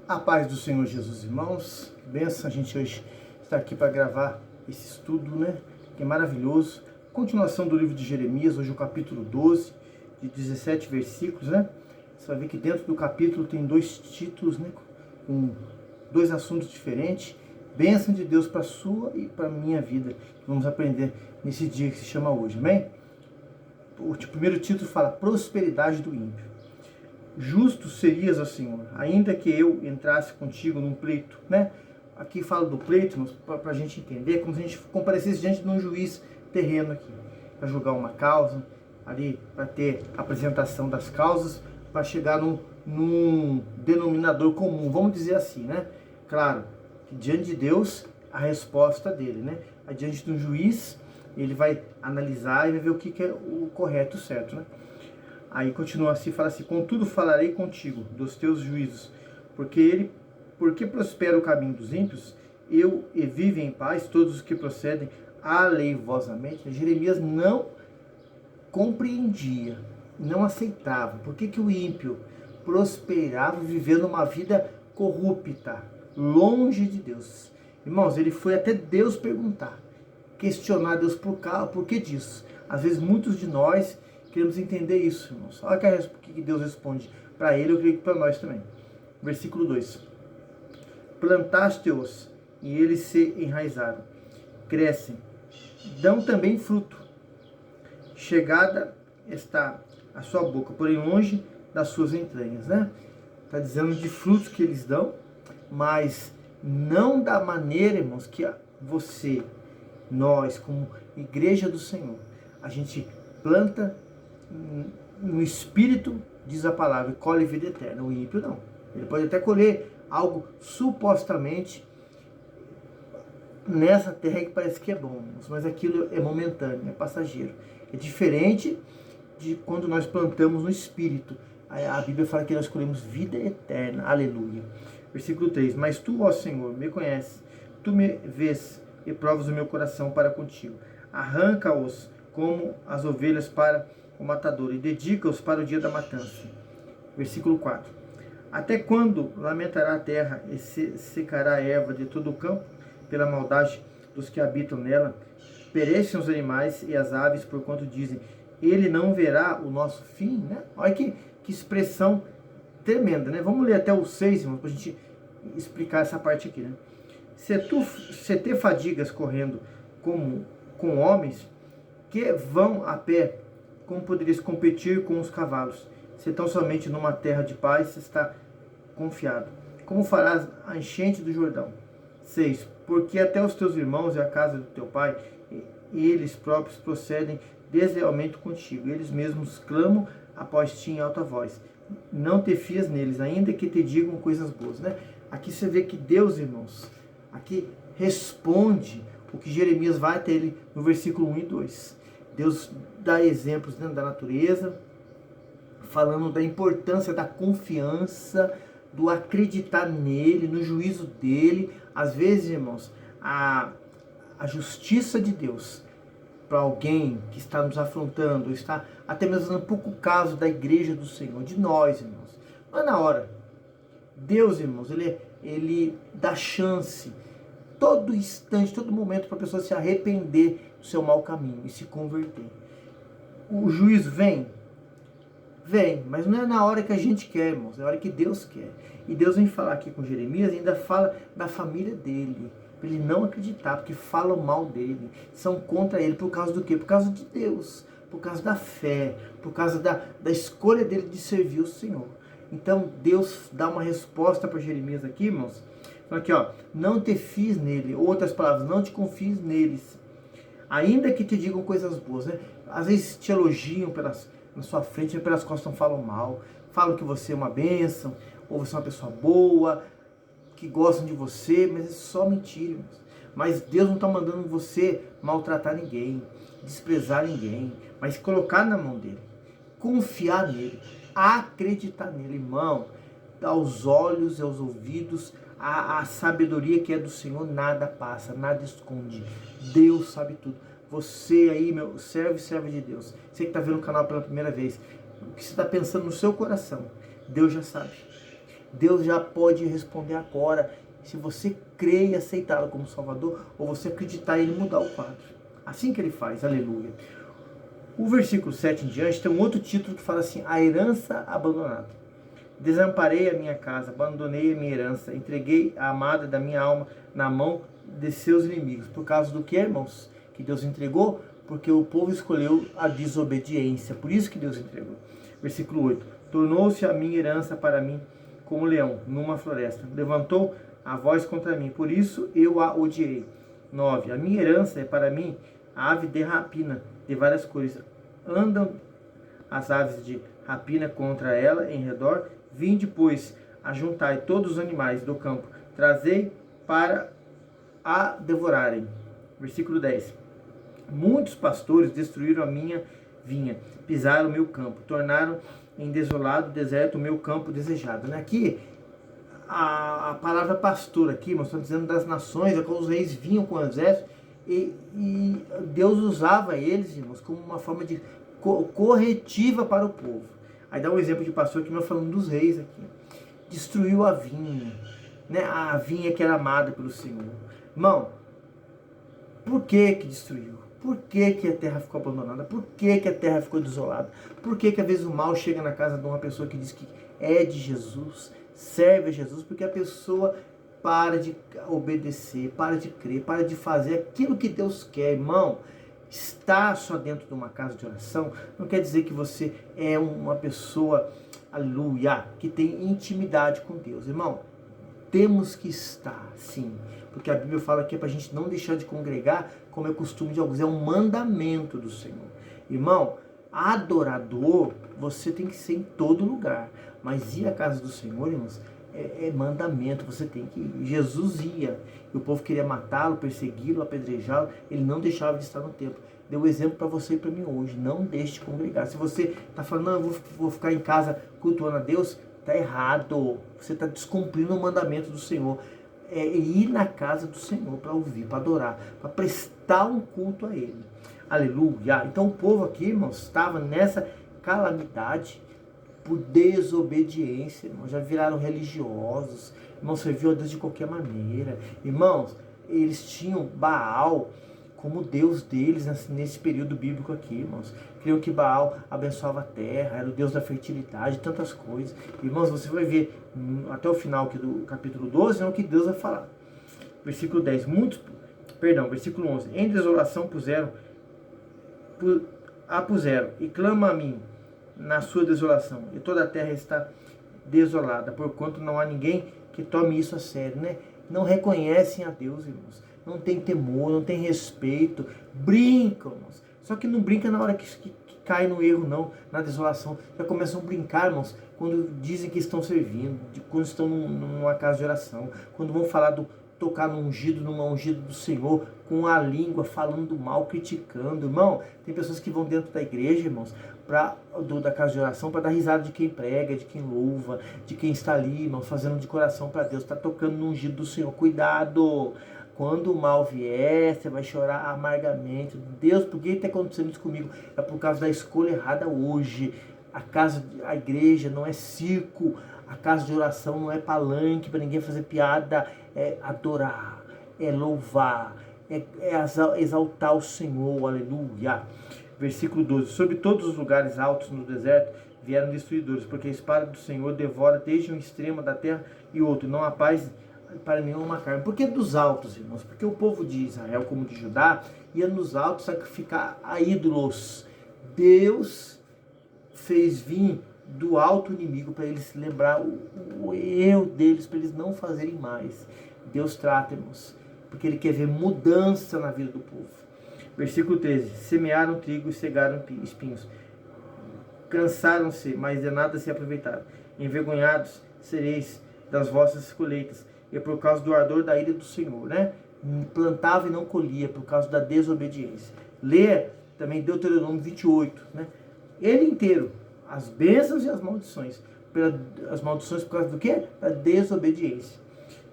A paz do Senhor Jesus, irmãos. Que bênção a gente hoje estar aqui para gravar esse estudo, né? Que é maravilhoso. Continuação do livro de Jeremias, hoje o capítulo 12, de 17 versículos, né? Você vai ver que dentro do capítulo tem dois títulos, né? Com dois assuntos diferentes. Bênção de Deus para a sua e para a minha vida. Vamos aprender nesse dia que se chama hoje, amém? O primeiro título fala prosperidade do ímpio. Justo serias, ó Senhor, ainda que eu entrasse contigo num pleito, né? Aqui fala do pleito, para a gente entender, como se a gente comparecesse diante de um juiz terreno aqui, para julgar uma causa, ali para ter apresentação das causas, para chegar num denominador comum, vamos dizer assim, né? Claro, que diante de Deus, a resposta dele, né? Diante de um juiz, ele vai analisar e vai ver o que é o correto, o certo, né? Aí continua assim, fala assim: contudo falarei contigo dos teus juízos, porque prospera o caminho dos ímpios, e vivem em paz todos os que procedem aleivosamente. Jeremias não compreendia, não aceitava. Por que o ímpio prosperava vivendo uma vida corrupta, longe de Deus? Irmãos, ele foi até Deus perguntar, questionar Deus por que disso. Às vezes muitos de nós queremos entender isso, irmãos. Olha que Deus responde para ele, eu creio que para nós também. Versículo 2. Plantaste-os e eles se enraizaram, crescem, dão também fruto. Chegada está a sua boca, porém longe das suas entranhas, né? Está dizendo de frutos que eles dão, mas não da maneira, irmãos, que você, nós, como igreja do Senhor, a gente planta no Espírito, diz a palavra, e colhe vida eterna. O ímpio não. Ele pode até colher algo supostamente nessa terra que parece que é bom, mas aquilo é momentâneo, é passageiro. É diferente de quando nós plantamos no Espírito. A Bíblia fala que nós colhemos vida eterna. Aleluia. Versículo 3. Mas tu, ó Senhor, me conheces. Tu me vês e provas o meu coração para contigo. Arranca-os como as ovelhas para o matador e dedica-os para o dia da matança. Versículo 4. Até quando lamentará a terra e se secará a erva de todo o campo pela maldade dos que habitam nela? Perecem os animais e as aves por quanto dizem, ele não verá o nosso fim, né? Olha que expressão tremenda, né? Vamos ler até o 6, irmãos, para a gente explicar essa parte aqui, né? Se te fadigas correndo como com homens que vão a pé, como poderias competir com os cavalos? Se tão somente numa terra de paz está confiado. Como farás a enchente do Jordão? 6. Porque até os teus irmãos e a casa do teu pai, eles próprios procedem deslealmente contigo. Eles mesmos clamam após ti em alta voz. Não te fias neles, ainda que te digam coisas boas, né? Aqui você vê que Deus, irmãos, aqui responde o que Jeremias vai até ele no versículo 1 e 2. Deus dá exemplos dentro da natureza, falando da importância da confiança, do acreditar nele, no juízo dele. Às vezes, irmãos, a justiça de Deus para alguém que está nos afrontando, está até mesmo dando pouco caso da igreja do Senhor, de nós, irmãos. Não é na hora. Deus, irmãos, ele dá chance, todo instante, todo momento, para a pessoa se arrepender do seu mau caminho e se converter. O juízo vem, mas não é na hora que a gente quer, irmãos, é na hora que Deus quer. E Deus vem falar aqui com Jeremias e ainda fala da família dele, para ele não acreditar, porque falam mal dele, são contra ele, por causa do quê? Por causa de Deus, por causa da fé, por causa da escolha dele de servir o Senhor. Então Deus dá uma resposta para Jeremias aqui, irmãos. Então aqui, ó, não te fies nele, outras palavras, não te confies neles, ainda que te digam coisas boas, né? Às vezes te elogiam na sua frente, pelas costas não falam mal, falam que você é uma bênção, ou você é uma pessoa boa, que gostam de você, mas é só mentira, irmãos. Mas Deus não está mandando você maltratar ninguém, desprezar ninguém, mas colocar na mão dele, confiar nele, acreditar nele, irmão. Aos olhos e aos ouvidos, a sabedoria que é do Senhor, nada passa, nada esconde. Deus sabe tudo. Você aí, meu servo e serva de Deus, você que está vendo o canal pela primeira vez, o que você está pensando no seu coração, Deus já sabe. Deus já pode responder agora, se você crer e aceitá-lo como Salvador, ou você acreditar e ele mudar o quadro. Assim que ele faz, aleluia. O versículo 7 em diante tem um outro título que fala assim: a herança abandonada. Desamparei a minha casa, abandonei a minha herança, entreguei a amada da minha alma na mão de seus inimigos. Por causa do que, irmãos? Que Deus entregou? Porque o povo escolheu a desobediência. Por isso que Deus entregou. Versículo 8. Tornou-se a minha herança para mim como leão numa floresta. Levantou a voz contra mim, por isso eu a odiei. 9. A minha herança é para mim a ave de rapina de várias cores. Andam as aves de rapina contra ela em redor. Vinde, pois, ajuntai todos os animais do campo, trazei para a devorarem. Versículo 10. Muitos pastores destruíram a minha vinha, pisaram o meu campo, tornaram em desolado deserto o meu campo desejado. Aqui, a palavra pastor aqui, nós estamos dizendo das nações, quando os reis vinham com o exército, e Deus usava eles, irmãos, como uma forma de corretiva para o povo. Aí dá um exemplo de pastor que nós falando dos reis aqui. Destruiu a vinha, a vinha que era amada pelo Senhor. Irmão, por que destruiu? Por que a terra ficou abandonada? Por que a terra ficou desolada? Por que às vezes o mal chega na casa de uma pessoa que diz que é de Jesus, serve a Jesus? Porque a pessoa para de obedecer, para de crer, para de fazer aquilo que Deus quer, irmão. Estar só dentro de uma casa de oração não quer dizer que você é uma pessoa, aleluia, que tem intimidade com Deus. Irmão, temos que estar, sim, porque a Bíblia fala que é para a gente não deixar de congregar, como é costume de alguns, é um mandamento do Senhor. Irmão, adorador, você tem que ser em todo lugar, mas ir à casa do Senhor, irmãos, é mandamento, você tem que ir. Jesus ia, e o povo queria matá-lo, persegui-lo, apedrejá-lo, ele não deixava de estar no templo. Deu um exemplo para você e para mim hoje, não deixe de congregar. Se você está falando, não, eu vou ficar em casa cultuando a Deus, está errado, você está descumprindo o mandamento do Senhor. É ir na casa do Senhor para ouvir, para adorar, para prestar um culto a Ele. Aleluia! Então o povo aqui, irmãos, estava nessa calamidade por desobediência, irmãos, já viraram religiosos, irmãos, serviam a Deus de qualquer maneira. Irmãos, eles tinham Baal como Deus deles nesse período bíblico aqui, irmãos. Criam que Baal abençoava a terra, era o Deus da fertilidade, tantas coisas. Irmãos, você vai ver até o final aqui do capítulo 12, é o que Deus vai falar. Versículo 10, versículo 11. Em desolação a puseram, e clama a mim na sua desolação, e toda a terra está desolada, porquanto não há ninguém que tome isso a sério, Não reconhecem a Deus, irmãos. Não tem temor, não tem respeito, brincam, irmãos. Só que não brinca na hora que cai no erro, não, na desolação. Já começam a brincar, irmãos, quando dizem que estão servindo, quando estão numa casa de oração, quando vão tocar no ungido, numa ungida do Senhor, com a língua, falando mal, criticando. Irmão, tem pessoas que vão dentro da igreja, irmãos, da casa de oração, para dar risada de quem prega, de quem louva, de quem está ali, irmãos, fazendo de coração para Deus, está tocando no ungido do Senhor. Cuidado! Quando o mal vier, você vai chorar amargamente. Deus, por que está acontecendo isso comigo? É por causa da escolha errada hoje. A igreja não é circo, a casa de oração não é palanque para ninguém fazer piada. É adorar, é louvar, é exaltar o Senhor, aleluia. Versículo 12. Sobre todos os lugares altos no deserto vieram destruidores, porque a espada do Senhor devora desde um extremo da terra e outro. Não há paz para nenhuma carne. Por que dos altos, irmãos? Porque o povo de Israel, como de Judá, ia nos altos sacrificar a ídolos. Deus fez vir do alto inimigo para eles se lembrar o erro deles, para eles não fazerem mais. Deus trata, irmãos, porque Ele quer ver mudança na vida do povo. Versículo 13. Semearam trigo e cegaram espinhos. Cansaram-se, mas de nada se aproveitaram. Envergonhados sereis das vossas colheitas. E é por causa do ardor da ira do Senhor, Plantava e não colhia, por causa da desobediência. Lê também Deuteronômio 28, Ele inteiro, as bênçãos e as maldições. As maldições por causa do quê? Da desobediência.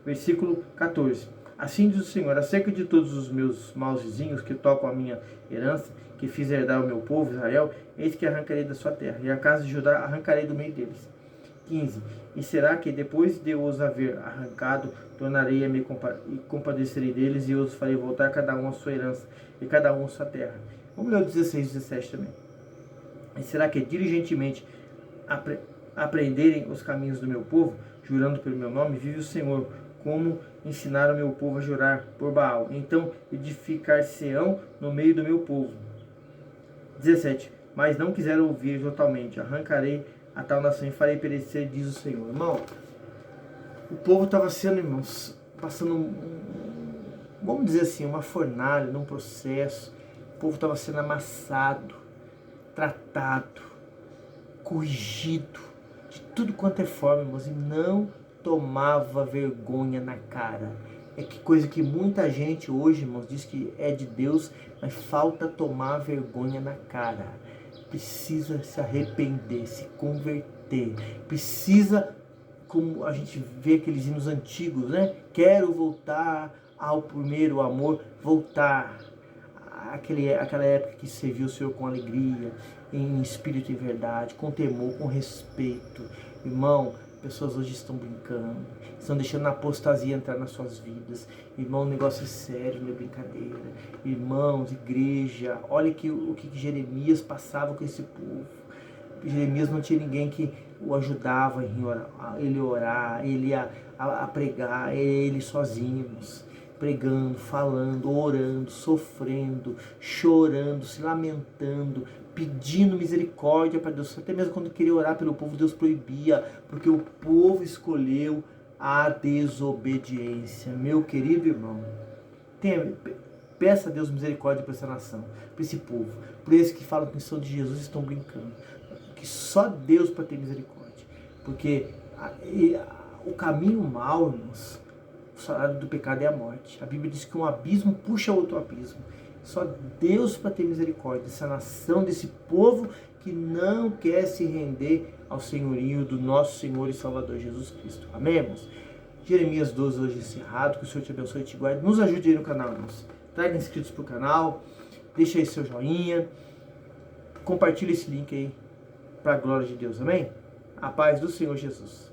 Versículo 14. Assim diz o Senhor, acerca de todos os meus maus vizinhos que tocam a minha herança, que fiz herdar o meu povo, Israel, eis que arrancarei da sua terra, e a casa de Judá arrancarei do meio deles. 15. E será que depois de eu os haver arrancado, tornarei a me compadecerei deles e os farei voltar cada um a sua herança e cada um a sua terra? Vamos ler o 16 e 17 também. E será que diligentemente aprenderem os caminhos do meu povo, jurando pelo meu nome, vive o Senhor, como ensinaram o meu povo a jurar por Baal. Então edificar-se-ão no meio do meu povo. 17. Mas não quiseram ouvir totalmente. Arrancarei a tal nação e farei perecer, diz o Senhor. Irmão, o povo estava sendo, irmãos, passando, vamos dizer assim, uma fornalha, num processo. O povo estava sendo amassado, tratado, corrigido, de tudo quanto é forma, irmãos, e não tomava vergonha na cara. É que coisa que muita gente hoje, irmãos, diz que é de Deus, mas falta tomar vergonha na cara. Precisa se arrepender, se converter. Precisa, como a gente vê aqueles hinos antigos, né? Quero voltar ao primeiro amor, voltar. Aquela época que serviu o Senhor com alegria, em espírito e verdade, com temor, com respeito. Irmão, pessoas hoje estão brincando, estão deixando a apostasia entrar nas suas vidas. Irmão, o negócio é sério, não é brincadeira. Irmãos, igreja, olha o que Jeremias passava com esse povo. Jeremias não tinha ninguém que o ajudava em ele orar, ele a pregar, ele sozinhos, pregando, falando, orando, sofrendo, chorando, se lamentando, pedindo misericórdia para Deus. Até mesmo quando queria orar pelo povo, Deus proibia, porque o povo escolheu a desobediência. Meu querido irmão, peça a Deus misericórdia para essa nação, para esse povo, por esses que falam que são de Jesus e estão brincando. Que só Deus para ter misericórdia. Porque o caminho mau, irmãos, o salário do pecado é a morte. A Bíblia diz que um abismo puxa outro abismo. Só Deus para ter misericórdia dessa nação, desse povo que não quer se render ao senhorio do nosso Senhor e Salvador Jesus Cristo. Amém, irmãos? Jeremias 12 hoje encerrado. Que o Senhor te abençoe e te guarde. Nos ajude aí no canal, irmãos. Traga inscritos para o canal. Deixa aí seu joinha. Compartilha esse link aí para a glória de Deus. Amém? A paz do Senhor Jesus.